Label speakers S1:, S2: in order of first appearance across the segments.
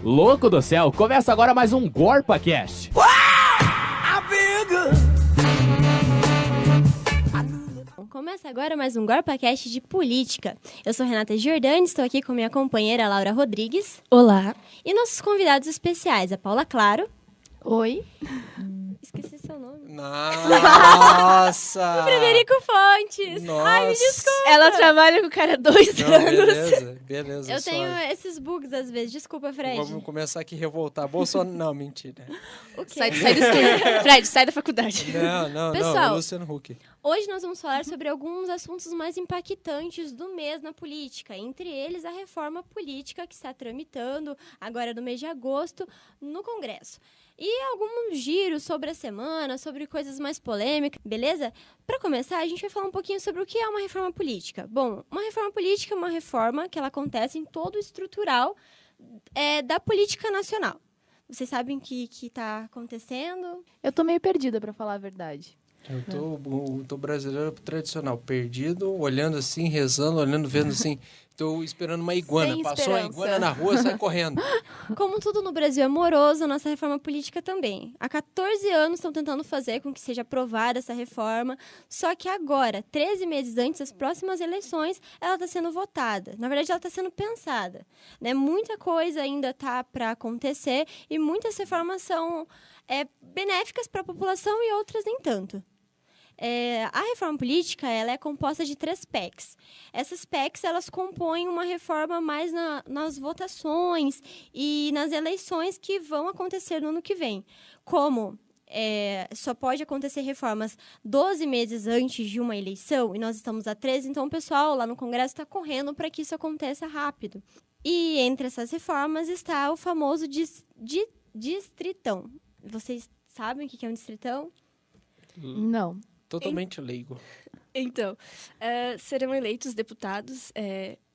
S1: Louco do céu, começa agora mais um GorpaCast.
S2: Começa agora mais um GorpaCast de política. Eu sou Renata Giordani, estou aqui com minha companheira Laura Rodrigues.
S3: Olá.
S2: E nossos convidados especiais, a Paula Claro.
S3: Oi.
S2: Esqueci seu nome.
S4: Nossa!
S2: O Frederico Fontes.
S4: Nossa.
S2: Ai, me desculpa.
S3: Ela trabalha com o cara há 2
S4: Não,
S3: anos.
S4: beleza.
S2: Eu tenho
S4: só.
S2: esses bugs às vezes. Desculpa, Fred.
S4: Vamos começar aqui a revoltar. Bolsonaro. Não, mentira.
S2: O quê?
S3: Sai do estudo. Fred, sai da faculdade.
S4: Não,
S2: Pessoal,
S4: Luciano Huck.
S2: Hoje nós vamos falar sobre alguns assuntos mais impactantes do mês na política. Entre eles, a reforma política que está tramitando agora no mês de agosto no Congresso. E alguns giros sobre a semana, sobre coisas mais polêmicas, beleza? Para começar, a gente vai falar um pouquinho sobre o que é uma reforma política. Bom, uma reforma política é uma reforma que ela acontece em todo o estrutural da política nacional. Vocês sabem o que está acontecendo?
S3: Eu tô meio perdida, pra falar a verdade.
S4: Eu tô brasileiro tradicional, perdido, olhando assim, rezando, olhando, vendo assim. Tô esperando uma iguana.
S3: Sem
S4: Passou a
S3: esperança.
S4: iguana na rua, sai correndo.
S2: Como tudo no Brasil é moroso, a nossa reforma política também. Há 14 anos estão tentando fazer com que seja aprovada essa reforma, só que agora, 13 meses antes das próximas eleições, ela está sendo votada. Na verdade, ela está sendo pensada, né? Muita coisa ainda está para acontecer e muitas reformas são benéficas para a população e outras nem tanto. A reforma política ela é composta de 3 PECs. Essas PECs elas compõem uma reforma mais nas votações e nas eleições que vão acontecer no ano que vem. Como só pode acontecer reformas 12 meses antes de uma eleição, e nós estamos a 13, então o pessoal lá no Congresso está correndo para que isso aconteça rápido. E entre essas reformas está o famoso distritão. Vocês sabem o que é um distritão?
S3: Não.
S4: Totalmente leigo.
S5: Então, serão eleitos deputados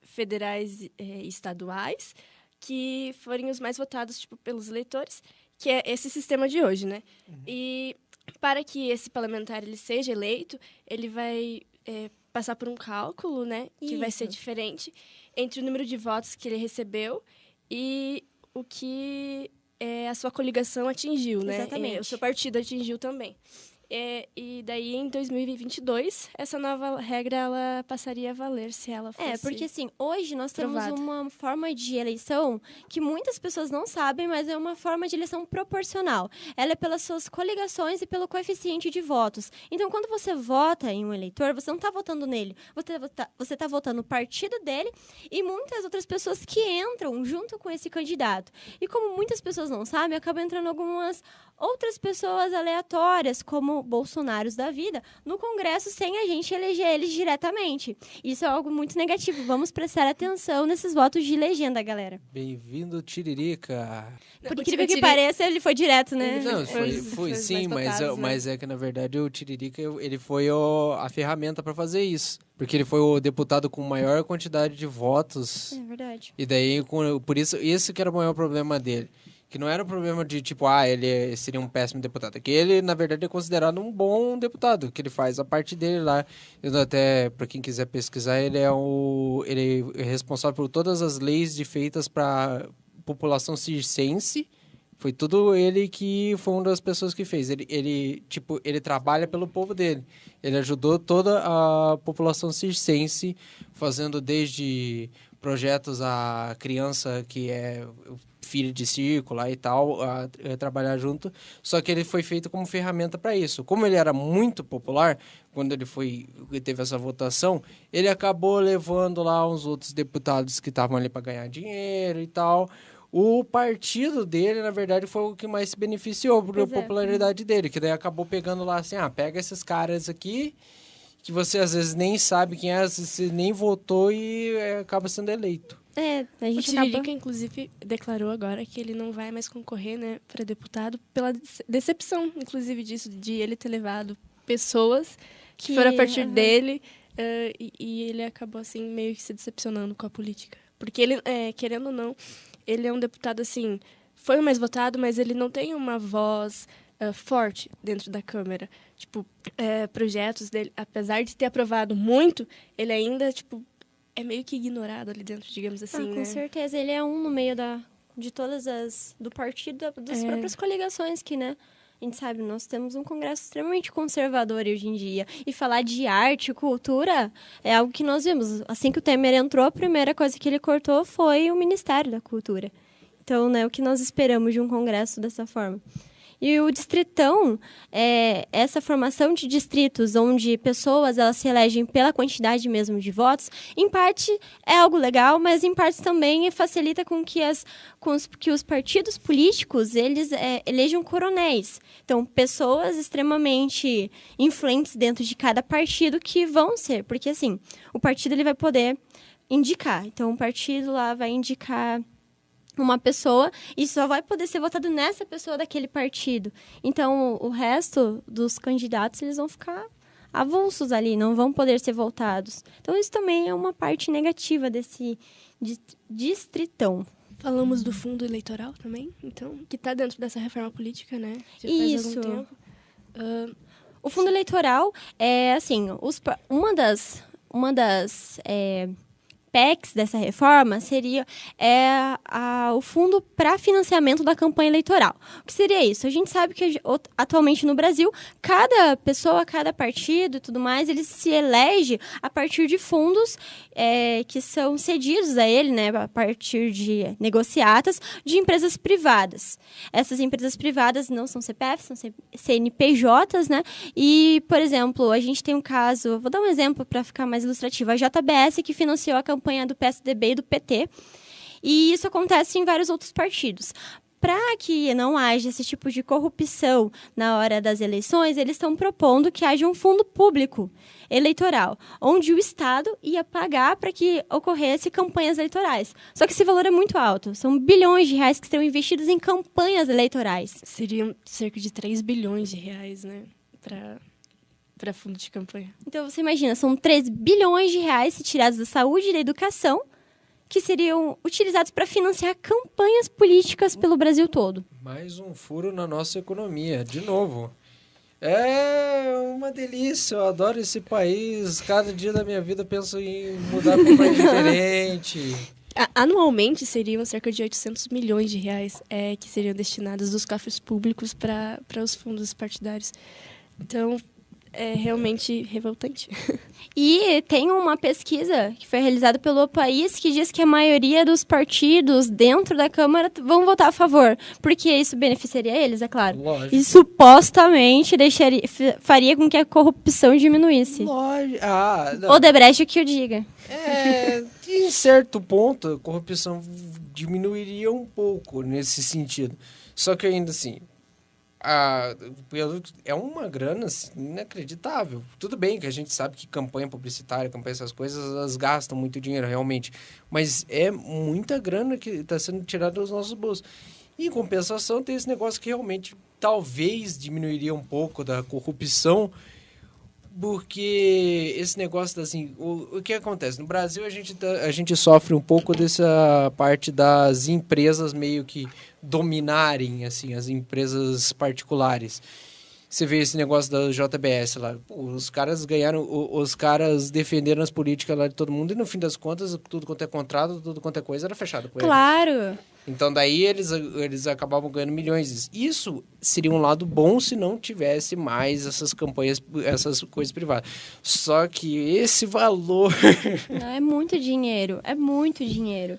S5: federais e estaduais que forem os mais votados pelos eleitores, que é esse sistema de hoje, né? Uhum. E para que esse parlamentar ele seja eleito, ele vai passar por um cálculo, né? Que vai ser diferente entre o número de votos que ele recebeu e o que a sua coligação atingiu, né?
S2: Exatamente.
S5: O seu partido atingiu também. E daí, em 2022, essa nova regra ela passaria a valer se ela fosse
S2: porque assim, hoje nós temos
S5: aprovada.
S2: uma forma de eleição que muitas pessoas não sabem, mas é uma forma de eleição proporcional. Ela é pelas suas coligações e pelo coeficiente de votos. Então, quando você vota em um eleitor, você não está votando nele, você está votando no partido dele e muitas outras pessoas que entram junto com esse candidato. E como muitas pessoas não sabem, acabam entrando algumas outras pessoas aleatórias, como bolsonaros da vida, no Congresso sem a gente eleger eles diretamente. Isso é algo muito negativo. Vamos prestar atenção nesses votos de legenda, galera.
S4: Bem-vindo, Tiririca.
S2: Por incrível que pareça, ele foi direto, né?
S4: Não, foi sim, mas é que na verdade o Tiririca ele foi a ferramenta para fazer isso. Porque ele foi o deputado com maior quantidade de votos.
S2: É verdade.
S4: E daí, por isso, esse que era o maior problema dele. Que não era um problema de, ele seria um péssimo deputado. Que ele, na verdade, é considerado um bom deputado, que ele faz a parte dele lá. Eu até, para quem quiser pesquisar, ele é responsável por todas as leis feitas para a população circense. Foi tudo ele que foi uma das pessoas que fez. Ele trabalha pelo povo dele. Ele ajudou toda a população circense, fazendo desde projetos a criança que é filho de circo lá e tal, a trabalhar junto. Só que ele foi feito como ferramenta para isso. Como ele era muito popular, quando ele teve essa votação, ele acabou levando lá uns outros deputados que estavam ali para ganhar dinheiro e tal. O partido dele, na verdade, foi o que mais se beneficiou por popularidade dele, que daí acabou pegando lá assim, pega esses caras aqui, que você às vezes nem sabe quem é, você nem votou e acaba sendo eleito.
S2: A
S5: O
S2: gente
S5: Tiririca, inclusive, declarou agora que ele não vai mais concorrer, né, para deputado pela decepção, inclusive, disso, de ele ter levado pessoas que foram a partir dele e ele acabou, assim, meio que se decepcionando com a política. Porque ele, querendo ou não, ele é um deputado, assim, foi o mais votado, mas ele não tem uma voz forte dentro da Câmara. Projetos dele, apesar de ter aprovado muito, ele ainda, é meio que ignorado ali dentro, digamos assim,
S2: Com
S5: né?
S2: certeza, ele é um no meio de todas do partido, das próprias coligações que, né? A gente sabe, nós temos um Congresso extremamente conservador hoje em dia. E falar de arte, cultura, é algo que nós vimos. Assim que o Temer entrou, a primeira coisa que ele cortou foi o Ministério da Cultura. Então, né, o que nós esperamos de um Congresso dessa forma? E o distritão é essa formação de distritos onde pessoas elas se elegem pela quantidade mesmo de votos. Em parte é algo legal, mas em parte também facilita com que os partidos políticos eles elejam coronéis. Então, pessoas extremamente influentes dentro de cada partido que vão ser. Porque, assim, o partido ele vai poder indicar. Então, o partido lá vai indicar uma pessoa e só vai poder ser votado nessa pessoa daquele partido. Então, o resto dos candidatos, eles vão ficar avulsos ali, não vão poder ser votados. Então, isso também é uma parte negativa desse distritão.
S5: Falamos do fundo eleitoral também, então, que está dentro dessa reforma política, né? Já faz
S2: Isso.
S5: algum tempo.
S2: O fundo eleitoral é, assim, uma das PECs dessa reforma seria o fundo para financiamento da campanha eleitoral. O que seria isso? A gente sabe que atualmente no Brasil, cada pessoa, cada partido e tudo mais, ele se elege a partir de fundos que são cedidos a ele, né, a partir de negociatas de empresas privadas. Essas empresas privadas não são CPFs, são CNPJs, né? E, por exemplo, a gente tem um caso, vou dar um exemplo para ficar mais ilustrativo, a JBS que financiou a campanha do PSDB e do PT, e isso acontece em vários outros partidos. Para que não haja esse tipo de corrupção na hora das eleições, eles estão propondo que haja um fundo público eleitoral, onde o Estado ia pagar para que ocorresse campanhas eleitorais. Só que esse valor é muito alto, são bilhões de reais que serão investidos em campanhas eleitorais.
S5: Seriam cerca de 3 bilhões de reais, né, para fundo de campanha.
S2: Então, você imagina, são 3 bilhões de reais retirados da saúde e da educação, que seriam utilizados para financiar campanhas políticas pelo Brasil todo.
S4: Mais um furo na nossa economia, de novo. É uma delícia, eu adoro esse país. Cada dia da minha vida penso em mudar para um país diferente.
S5: Anualmente seriam cerca de 800 milhões de reais que seriam destinados dos cofres públicos para os fundos partidários. Então, é realmente revoltante.
S2: E tem uma pesquisa que foi realizada pelo País que diz que a maioria dos partidos dentro da Câmara vão votar a favor, porque isso beneficiaria eles, é claro.
S4: Lógico.
S2: E supostamente faria com que a corrupção diminuísse.
S4: Lógico. Não.
S2: Odebrecht que eu diga.
S4: Em certo ponto, a corrupção diminuiria um pouco nesse sentido. Só que ainda assim, é uma grana assim, inacreditável. Tudo bem que a gente sabe que campanha publicitária, campanha essas coisas, elas gastam muito dinheiro, realmente. Mas é muita grana que está sendo tirada dos nossos bolsos. E, em compensação, tem esse negócio que realmente talvez diminuiria um pouco da corrupção, porque esse negócio, assim, o que acontece? No Brasil, a gente sofre um pouco dessa parte das empresas meio que dominarem, assim, as empresas particulares. Você vê esse negócio da JBS lá. Pô, os caras ganharam, os caras defenderam as políticas lá de todo mundo e, no fim das contas, tudo quanto é contrato, tudo quanto é coisa era fechado por eles.
S2: Claro!
S4: Então, daí, eles acabavam ganhando milhões. Isso seria um lado bom se não tivesse mais essas campanhas, essas coisas privadas. Só que esse valor...
S2: É muito dinheiro, é muito dinheiro.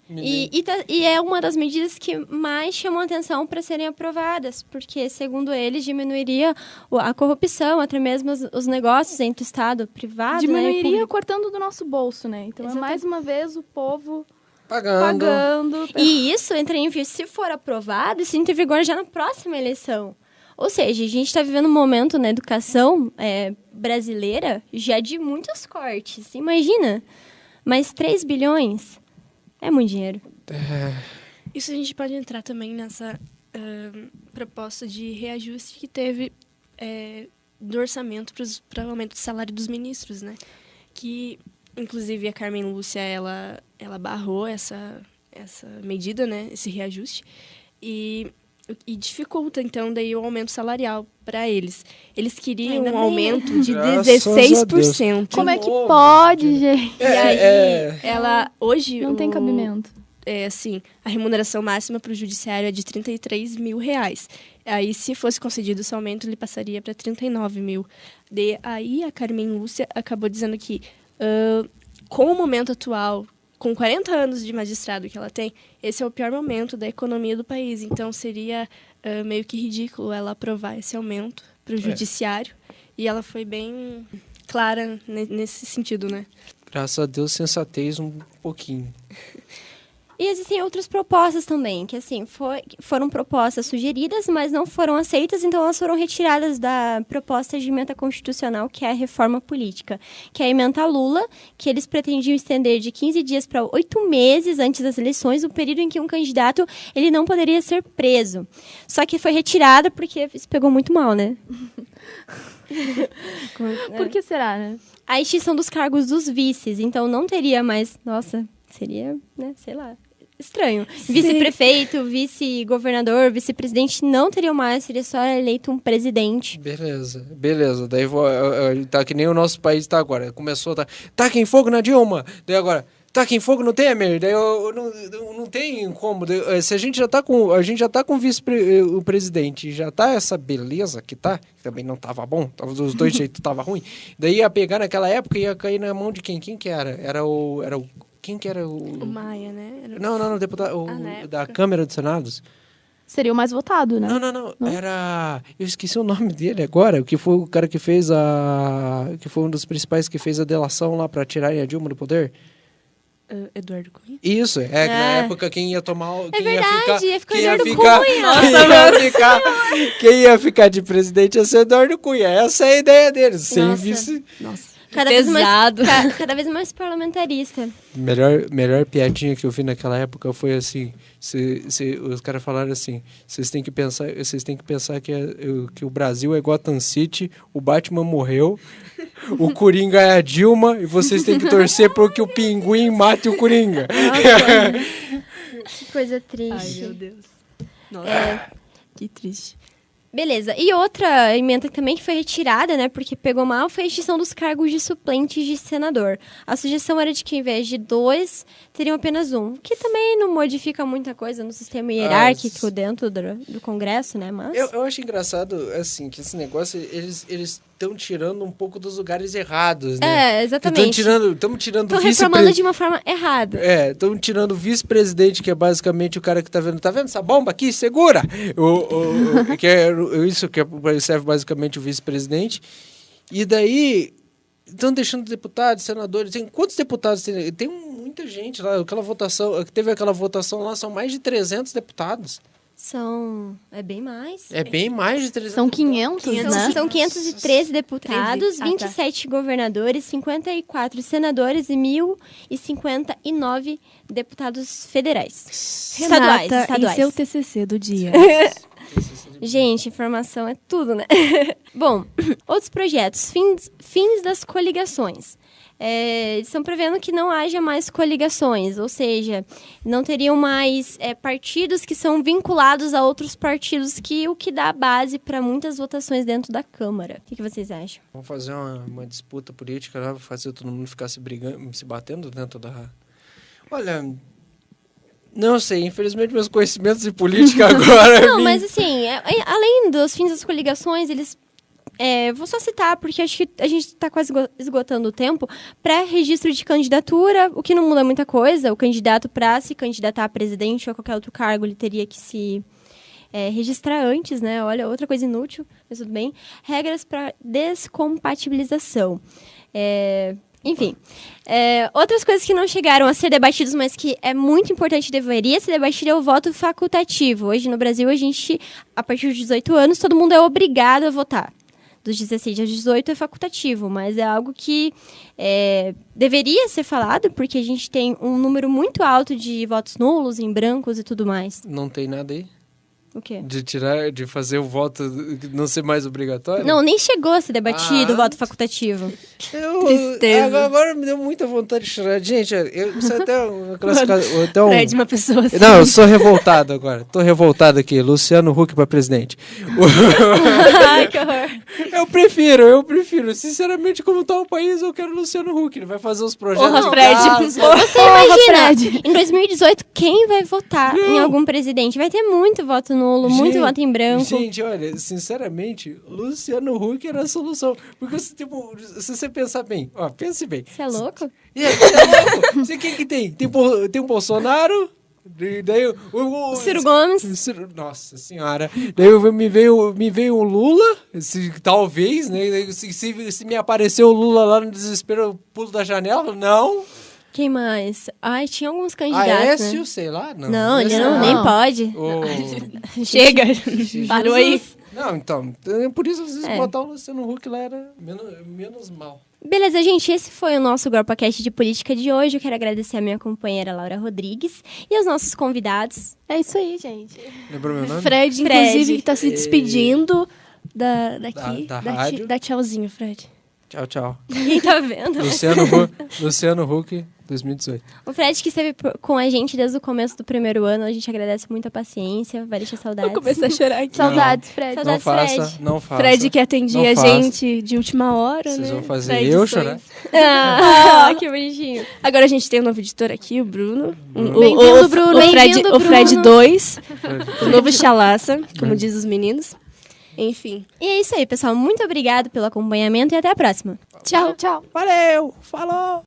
S2: E é uma das medidas que mais chamam a atenção para serem aprovadas, porque, segundo eles, diminuiria a corrupção, até mesmo os negócios entre o Estado e o privado.
S3: Diminuiria
S2: né,
S3: cortando do nosso bolso, né? Então, é mais uma vez o povo
S4: pagando.
S2: E isso entra em vigor, se for aprovado, isso entra em vigor já na próxima eleição. Ou seja, a gente está vivendo um momento na educação brasileira já de muitos cortes. Imagina, mas 3 bilhões é muito dinheiro.
S5: Isso a gente pode entrar também nessa proposta de reajuste que teve do orçamento para o aumento do salário dos ministros, né? Que, inclusive, a Carmen Lúcia, ela barrou essa medida, né? Esse reajuste. E e dificulta, então, daí o aumento salarial para eles. Eles queriam
S2: Ainda
S5: um
S2: bem,
S5: aumento de
S4: Graças a
S5: 16%.
S3: Como é que
S4: novo,
S3: pode, gente?
S5: E aí, ela, hoje...
S3: Não tem cabimento.
S5: Assim, a remuneração máxima para o judiciário é de R$33 mil. Aí, se fosse concedido esse aumento, ele passaria para 39 mil. Aí, a Carmen Lúcia acabou dizendo que, com o momento atual, com 40 anos de magistrado que ela tem, esse é o pior momento da economia do país. Então, seria meio que ridículo ela aprovar esse aumento para o judiciário. E ela foi bem clara nesse sentido, né?
S4: Graças a Deus, sensatez um pouquinho.
S2: E existem outras propostas também, que assim, foram propostas sugeridas, mas não foram aceitas, então elas foram retiradas da proposta de emenda constitucional, que é a reforma política, que é a emenda Lula, que eles pretendiam estender de 15 dias para 8 meses antes das eleições, o período em que um candidato ele não poderia ser preso. Só que foi retirada porque isso pegou muito mal, né?
S3: Por que será, né?
S2: A extinção dos cargos dos vices, então não teria mais, nossa, seria, né, sei lá, estranho. Vice-prefeito, vice-governador, vice-presidente não teriam mais, seria só eleito um presidente.
S4: Beleza. Daí tá que nem o nosso país tá agora. Começou, taquem fogo na Dilma. Daí agora, taquem fogo no Temer. Daí não tem como. Se a gente já tá com o vice-presidente, já tá essa beleza que tá, que também não tava bom, dos dois jeitos tava ruim. Daí ia pegar naquela época e ia cair na mão de quem? Quem que era? Era o quem que era o...
S5: O Maia, né?
S4: Não, deputado da Câmara dos Senados.
S3: Seria o mais votado, né?
S4: Não. Era... Eu esqueci o nome dele agora, que foi o cara que fez que foi um dos principais que fez a delação lá pra tirarem a Dilma do poder.
S5: Eduardo Cunha?
S4: Isso, que na época quem ia tomar... Quem
S2: verdade, ia ficar
S4: quem ia
S2: Eduardo
S4: ficar,
S2: Cunha.
S4: quem ia ficar de presidente ia ser Eduardo Cunha. Essa é a ideia deles, sem
S2: Nossa.
S4: vice...
S5: Nossa,
S2: Cada
S5: pesado.
S2: cada vez mais parlamentarista.
S4: Melhor piadinha que eu vi naquela época foi assim, os caras falaram assim, vocês têm que pensar que o Brasil é Gotham City, o Batman morreu, o Coringa é a Dilma e vocês têm que torcer para que o Pinguim mate o Coringa.
S2: Que coisa triste.
S5: Ai, meu Deus. Nossa, que triste.
S2: Beleza. E outra emenda também que foi retirada, né, porque pegou mal, foi a extinção dos cargos de suplente de senador. A sugestão era de que, ao invés de 2, teriam apenas 1, que também não modifica muita coisa no sistema hierárquico dentro do Congresso, né, mas...
S4: Eu acho engraçado, assim, que esse negócio, eles estão tirando um pouco dos lugares errados, né?
S2: Exatamente.
S4: Estamos tirando
S2: Estão reformando de uma forma errada.
S4: Estão tirando o vice-presidente, que é basicamente o cara que tá vendo essa bomba aqui? Segura! Que é isso que serve basicamente o vice-presidente. E daí, estão deixando deputados, senadores... Quantos deputados tem? Tem muita gente lá. Teve aquela votação lá, são mais de 300 deputados.
S2: É bem mais.
S4: É bem mais de 300
S3: São 500, né?
S2: São 513 deputados,
S5: 13.
S2: 27 governadores, 54 senadores e 1.059 deputados federais.
S5: Renata
S2: Estaduais.
S5: e seu TCC do dia.
S2: Gente, informação é tudo, né? Bom, outros projetos. Fins das coligações. Estão prevendo que não haja mais coligações, ou seja, não teriam mais partidos que são vinculados a outros partidos, o que dá base para muitas votações dentro da Câmara. O que vocês acham?
S4: Vamos fazer uma disputa política, né? Fazer todo mundo ficar se batendo dentro da... Olha... Não sei, infelizmente meus conhecimentos de política agora...
S2: Não, mas assim, além dos fins das coligações, eles... vou só citar, porque acho que a gente está quase esgotando o tempo. Pré-registro de candidatura, o que não muda muita coisa. O candidato, para se candidatar a presidente ou a qualquer outro cargo, ele teria que se registrar antes, né? Olha, outra coisa inútil, mas tudo bem. Regras para descompatibilização. Enfim, outras coisas que não chegaram a ser debatidas, mas que é muito importante, deveria ser debatido, é o voto facultativo. Hoje no Brasil, a partir dos 18 anos, todo mundo é obrigado a votar. Dos 16 aos 18 é facultativo, mas é algo que deveria ser falado, porque a gente tem um número muito alto de votos nulos, em brancos e tudo mais.
S4: Não tem nada aí?
S2: O quê?
S4: De fazer o voto não ser mais obrigatório?
S2: Não, nem chegou a ser debatido o
S4: Ah.
S2: voto facultativo.
S5: Tristeza.
S4: Agora me deu muita vontade de chorar. Gente, eu sou até uma classificação. Até um...
S5: Fred, uma pessoa assim.
S4: Não, eu sou revoltado agora. Tô revoltado aqui. Luciano Huck pra presidente.
S2: Ai, que horror.
S4: Eu prefiro. Sinceramente, como tá o país, eu quero o Luciano Huck. Ele vai fazer os projetos.
S5: Porra,
S4: de
S5: Fred.
S4: casa.
S2: Você imagina,
S3: Fred.
S2: em 2018, quem vai votar em algum presidente? Vai ter muito voto nulo, muito
S4: Gente,
S2: voto em branco.
S4: Gente, olha, sinceramente, Luciano Huck era a solução. Porque, tipo, se você pensar bem, ó, pense bem.
S2: Você é louco?
S4: Você é louco? Você quem que tem? Tem o Bolsonaro, daí o
S2: Ciro Gomes.
S4: Nossa senhora. Daí me veio o Lula, talvez, né? Daí, se me aparecer o Lula lá no desespero, eu pulo da janela, não.
S2: Quem mais? Ai, tinha alguns candidatos,
S4: Aécio,
S2: né?
S4: sei lá, não.
S2: Não, ele
S4: Esse
S2: não,
S3: não.
S2: nem pode.
S5: Chega. Parou aí.
S4: Não, então, por isso às vezes
S2: É.
S4: botar o Luciano Huck lá era menos mal.
S2: Beleza, gente, esse foi o nosso GorpaCast de política de hoje. Eu quero agradecer a minha companheira Laura Rodrigues e aos nossos convidados.
S3: É isso aí, gente.
S4: Lembrou meu nome?
S5: Fred, inclusive, que tá se despedindo daqui.
S4: Da rádio.
S5: Dá tchauzinho, Fred.
S4: Tchau, tchau.
S2: Quem tá vendo?
S4: Luciano Huck, 2018.
S2: O Fred que esteve com a gente desde o começo do primeiro ano. A gente agradece muito a paciência, vai deixar saudades.
S5: Vou começar a chorar aqui.
S3: Saudades, Fred.
S2: Saudades.
S4: Não faça,
S2: Fred.
S4: não faça.
S5: Fred que atendia
S4: Não
S5: a
S4: faça.
S5: gente de última hora,
S4: Vocês
S5: né?
S4: vão fazer
S5: Pra
S4: eu
S5: edições.
S4: chorar?
S2: Ah, que bonitinho.
S5: Agora a gente tem um novo editor aqui, o Bruno.
S3: Bem-vindo, Bruno.
S5: O Fred,
S2: Bem-vindo,
S5: o Fred
S2: Bruno.
S5: 2. O novo Chalaça, como diz os meninos. Enfim.
S2: E é isso aí, pessoal. Muito obrigado pelo acompanhamento e até a próxima.
S3: Tchau, tchau.
S4: Valeu! Falou!